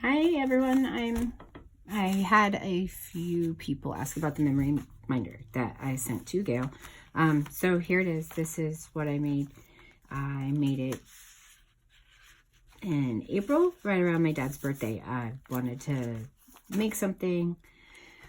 Hi everyone. I had a few people ask about the memory reminder that I sent to Gail. So here it is. This is what I made. I made it in April, right around my dad's birthday. I wanted to make something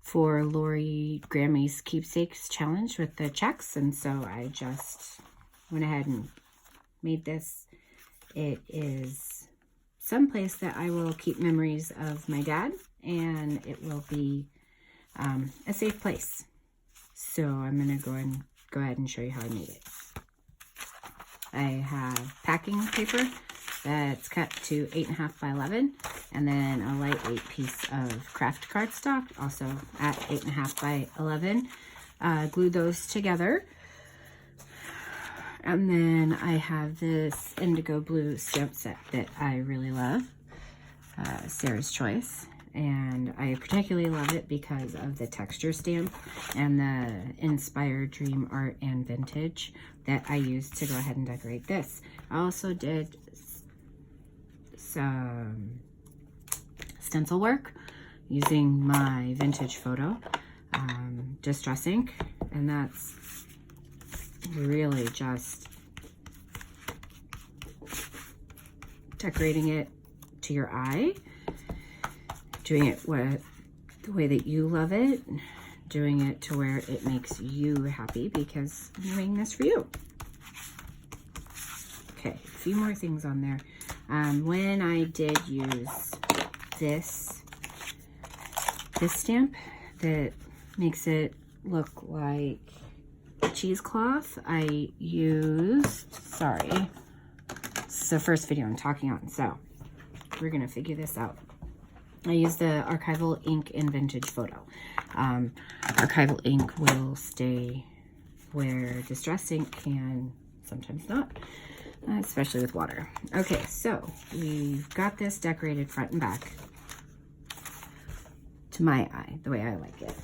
for Lori Grammy's Keepsakes Challenge with the checks, and so I just went ahead and made this. It is someplace that I will keep memories of my dad, and it will be a safe place. So I'm going to go ahead and show you how I made it. I have packing paper that's cut to 8.5 by 11, and then a lightweight piece of craft cardstock, also at 8.5 by 11. Glue those together. And then I have this indigo blue stamp set that I really love, Sarah's Choice. And I particularly love it because of the texture stamp and the inspired dream art and vintage that I used to go ahead and decorate this. I also did some stencil work using my vintage photo, Distress ink, and that's really just decorating it to your eye, doing it the way that you love it, doing it to where it makes you happy because I'm doing this for you. Okay, a few more things on there. When I did use this stamp that makes it look like cheesecloth, I used, sorry, it's the first video I'm talking on, so we're gonna figure this out. I used the archival ink in vintage photo. Archival ink will stay where distress ink can sometimes not, especially with water. Okay, so we've got this decorated front and back to my eye, the way I like it.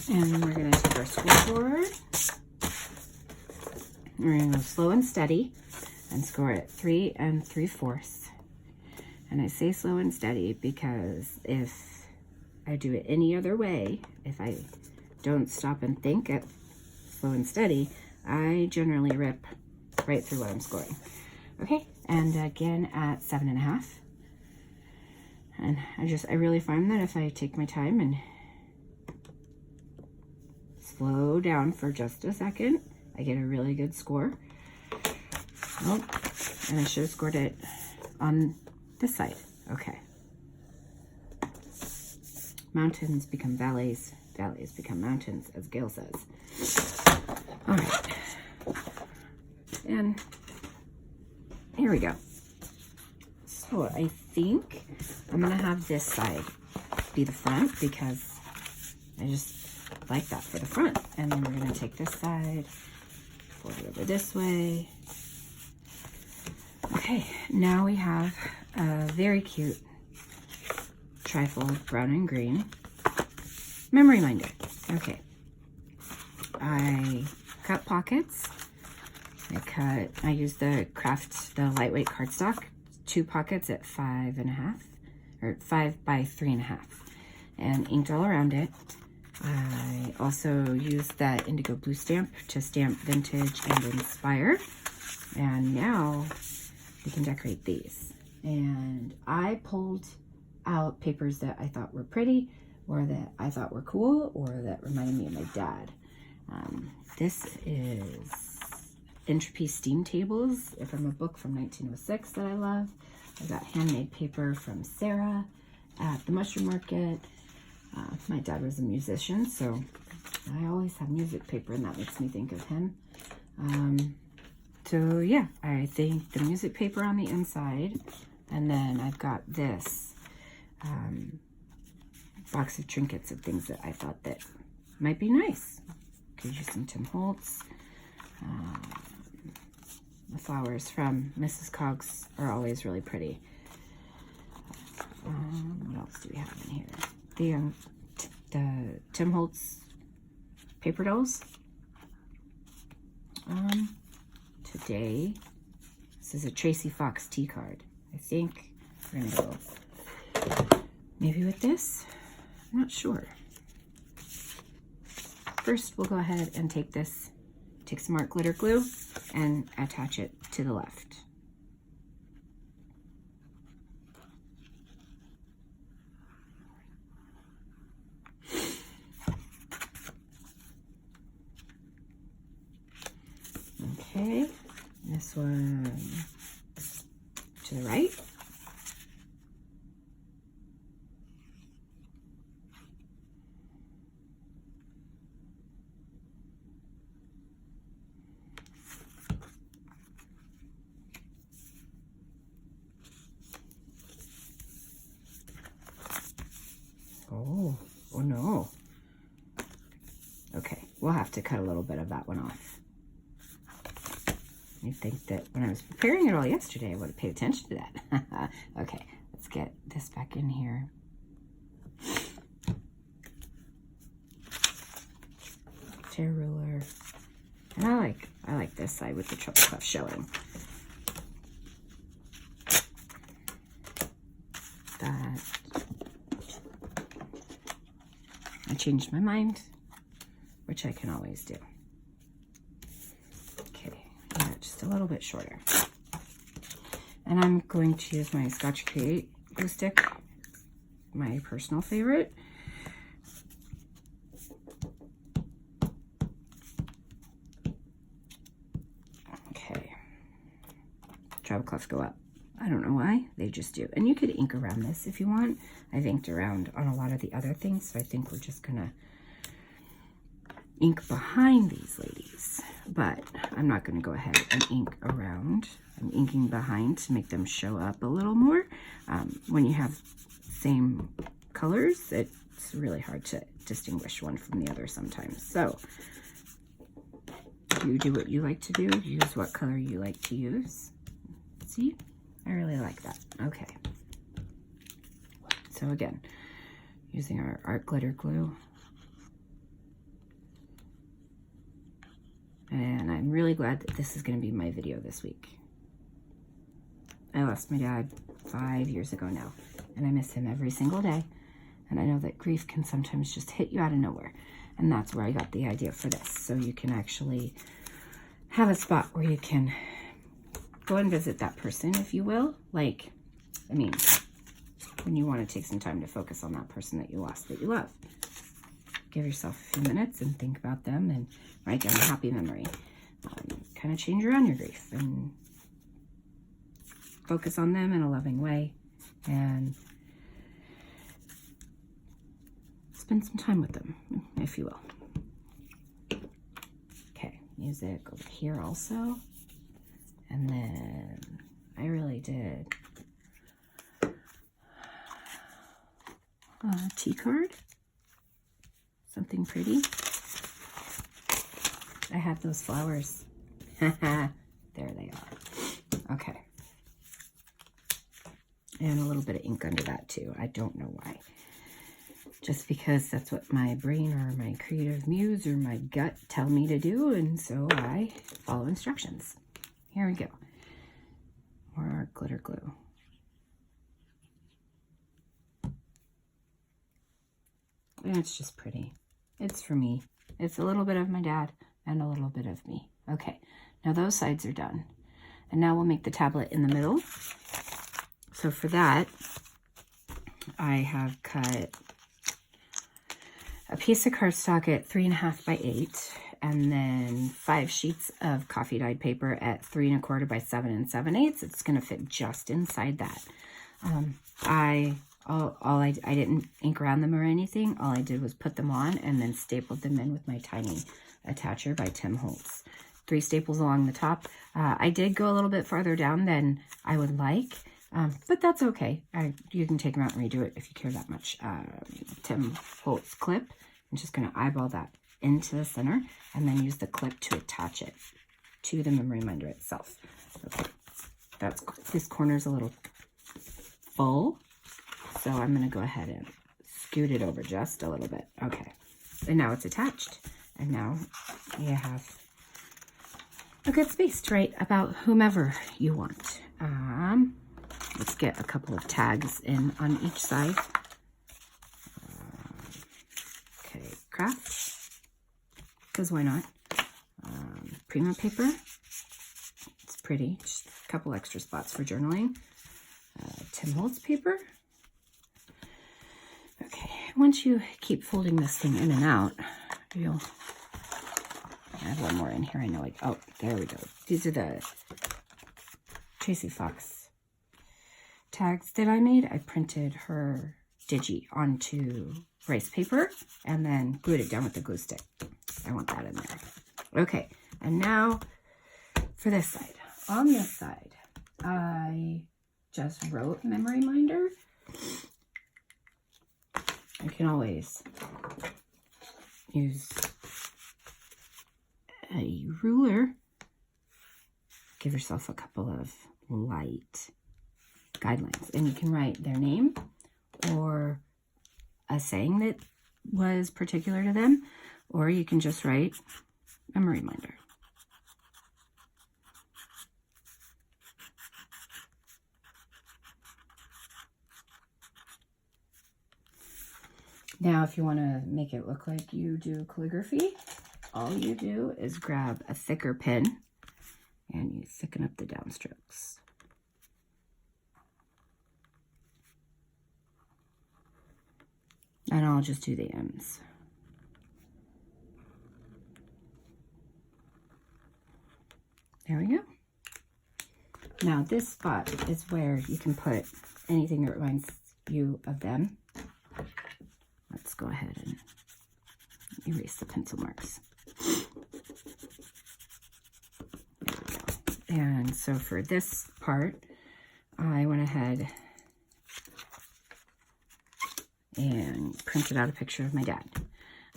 And we're gonna take our score board. We're gonna go slow and steady and score it 3 3/4. And I say slow and steady because if I do it any other way, if I don't stop and think at slow and steady, I generally rip right through what I'm scoring. Okay, and again at 7.5. And I really find that if I take my time and slow down for just a second, I get a really good score. Oh, and I should have scored it on this side. Okay. Mountains become valleys, valleys become mountains, as Gail says. All right. And here we go. So I think I'm gonna have this side be the front because I just like that for the front. And then we're gonna take this side, fold it over this way. Okay, now we have a very cute trifold brown and green memory minder. Okay, I cut pockets. I used the lightweight cardstock, 2 pockets at 5.5, or 5 by 3.5, and inked all around it. I also used that indigo blue stamp to stamp vintage and inspire. And now we can decorate these. And I pulled out papers that I thought were pretty, or that I thought were cool, or that reminded me of my dad. This is Entropy Steam Tables from a book from 1906 that I love. I got handmade paper from Sarah at the Mushroom Market. My dad was a musician, so I always have music paper, and that makes me think of him. So yeah, I think the music paper on the inside, and then I've got this box of trinkets of things that I thought that might be nice. Could use some Tim Holtz. The flowers from Mrs. Cogs are always really pretty. What else do we have in here? The Tim Holtz paper dolls. Today, this is a Tracy Fox tea card. I think we're gonna go Maybe with this? I'm not sure. First, we'll go ahead and take some art glitter glue and attach it to the left. Okay, this one to the right. Oh no. Okay, we'll have to cut a little bit of that one off. You'd think that when I was preparing it all yesterday, I would have paid attention to that. Okay, let's get this back in here. Tear ruler. And I like this side with the treble clef showing. That. I changed my mind, which I can always do. Yeah, just a little bit shorter. And I'm going to use my Scotch Create glue stick, my personal favorite. Okay. Treble clefs go up. I don't know why, they just do. And you could ink around this if you want. I've inked around on a lot of the other things, so I think we're just gonna ink behind these ladies, but I'm not going to go ahead and ink around. I'm inking behind to make them show up a little more. When you have same colors, it's really hard to distinguish one from the other sometimes. So you do what you like to do. Use what color you like to use. See, I really like that. Okay. So again, using our art glitter glue. And I'm really glad that this is going to be my video this week. I lost my dad 5 years ago now, and I miss him every single day. And I know that grief can sometimes just hit you out of nowhere. And that's where I got the idea for this. So you can actually have a spot where you can go and visit that person, if you will. Like, I mean, when you want to take some time to focus on that person that you lost, that you love. Give yourself a few minutes and think about them and write down a happy memory. Kind of change around your grief and focus on them in a loving way and spend some time with them, if you will. Okay, music over here also. And then I really did a tea card. Something pretty. I have those flowers. There they are. Okay. And a little bit of ink under that too. I don't know why. Just because that's what my brain or my creative muse or my gut tell me to do, and so I follow instructions. Here we go. More art glitter glue. And it's just pretty. It's for me. It's a little bit of my dad and a little bit of me. Okay, now those sides are done. And now we'll make the tablet in the middle. So for that, I have cut a piece of cardstock at 3.5 by 8, and then 5 sheets of coffee dyed paper at 3 1/4 by 7 7/8. It's gonna fit just inside that. I didn't ink around them or anything. All I did was put them on and then stapled them in with my tiny attacher by Tim Holtz. 3 staples along the top. I did go a little bit farther down than I would like, but that's okay. You can take them out and redo it if you care that much. Tim Holtz clip. I'm just going to eyeball that into the center and then use the clip to attach it to the memory minder itself. Okay, this corner's a little full. So I'm going to go ahead and scoot it over just a little bit. Okay. And now it's attached. And now you have a good space to write about whomever you want. Let's get a couple of tags in on each side craft, because why not? Prima paper. It's pretty. Just a couple extra spots for journaling. Tim Holtz paper. Okay, once you keep folding this thing in and out, you'll... I have one more in here. I know. Oh, there we go. These are the Tracy Fox tags that I made. I printed her digi onto rice paper and then glued it down with the glue stick. I want that in there. Okay, and now for this side. On this side, I just wrote memory minder. You can always use a ruler. Give yourself a couple of light guidelines, and you can write their name or a saying that was particular to them, or you can just write memory minder. Now, if you want to make it look like you do calligraphy, all you do is grab a thicker pen and you thicken up the downstrokes. And I'll just do the M's. There we go. Now this spot is where you can put anything that reminds you of them. Let's go ahead and erase the pencil marks. There we go. And so for this part, I went ahead and printed out a picture of my dad.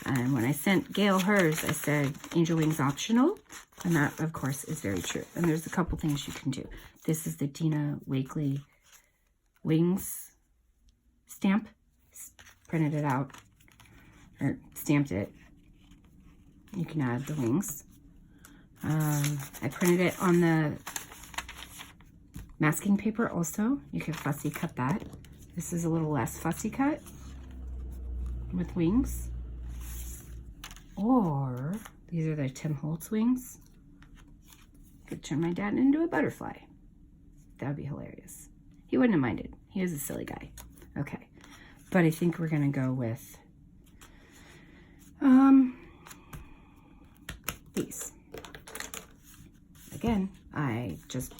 And when I sent Gail hers, I said angel wings optional. And that, of course, is very true. And there's a couple things you can do. This is the Dina Wakley wings stamp. Printed it out, or stamped it. You can add the wings. I printed it on the masking paper also. You can fussy cut that. This is a little less fussy cut with wings. Or, these are the Tim Holtz wings. I could turn my dad into a butterfly. That would be hilarious. He wouldn't have minded. He is a silly guy. Okay. But I think we're going to go with these. Again, I just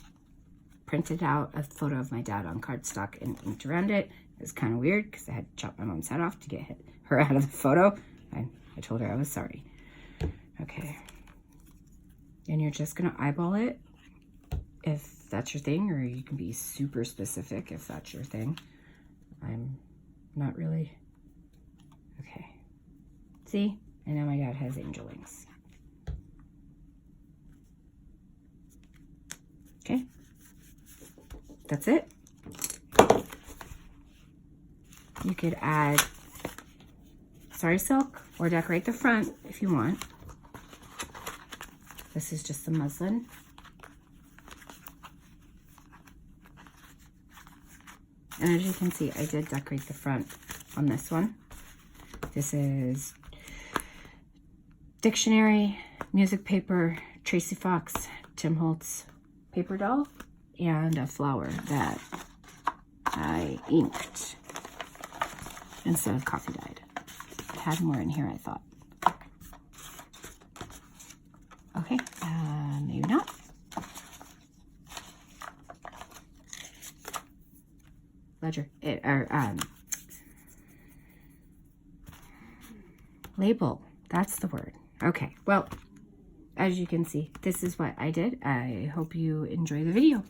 printed out a photo of my dad on cardstock and inked around it. It was kind of weird because I had to chop my mom's head off to get her out of the photo. I told her I was sorry. Okay. And you're just going to eyeball it if that's your thing, or you can be super specific if that's your thing. I'm not really. Okay. See? I know my dad has angel wings. Okay. That's it. You could add Sari silk or decorate the front if you want. This is just the muslin. And as you can see, I did decorate the front on this one. This is dictionary, music paper, Tracy Fox, Tim Holtz paper doll, and a flower that I inked instead of coffee dyed. I had more in here, I thought. Okay, maybe not. Ledger, label, that's the word. Okay, well, as you can see, this is what I did. I hope you enjoy the video.